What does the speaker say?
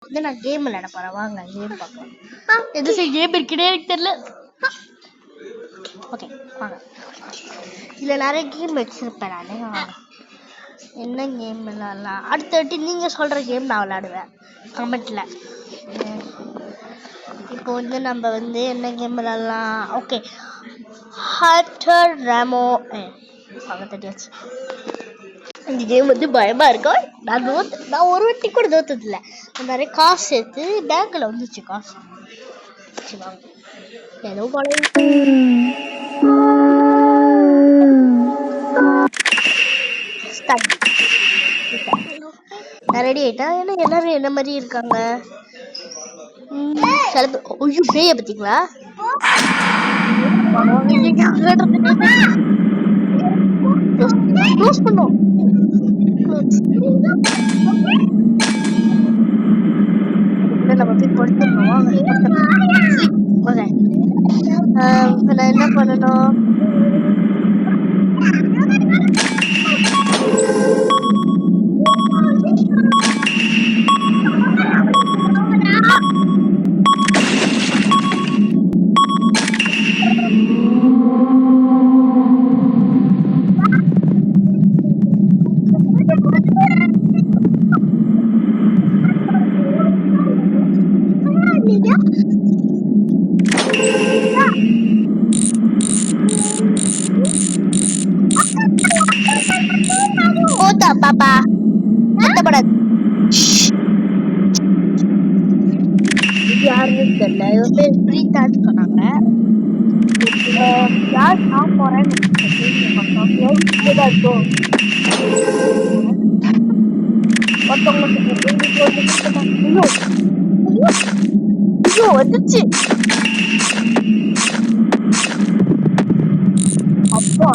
வந்து நான் கேம் விளையாட போறேன். வாங்க கேம் பார்க்கலாம். எது சரி கேம் இருக்குன்னே எனக்கு தெரியல. ஓகே வாங்க. இதில் நிறைய கேம் வச்சிருப்பேன் நான். வாங்க என்ன கேம் விளையாடலாம். அடுத்தவாட்டி நீங்கள் சொல்கிற கேம் நான் விளையாடுவேன் கமெண்ட்டில். இப்போ வந்து நம்ம வந்து என்ன கேம் விளையாடலாம். ஓகே ஹார்டர் ராமோ வாங்க தட்டியாச்சு. இந்த கேம் வந்து பயமா இருக்கும். நான் ஒரு வாட்டி கூட தோத்ததில்ல. நிறைய காசு சேர்த்து பேங்க்ல வந்துச்சு காசு. ஏதோ நான் ரெடி ஆயிட்டேன். ஏன்னா எல்லாரும் என்ன மாதிரி இருக்காங்க. ஐயோ பேய பார்த்தீங்களா? க்ளோஸ் பண்ணோம். நம்ம போய் படுத்துடணும். ஓகே இப்போ நான் என்ன பண்ணணும். பாப்பா கட்டப்படாது. யாருன்னு தெரியல. இவன் பேர் பிரீத்தான்னு சொன்னாங்க. யார் நான் போறேன்னு வந்துச்சு. அப்போ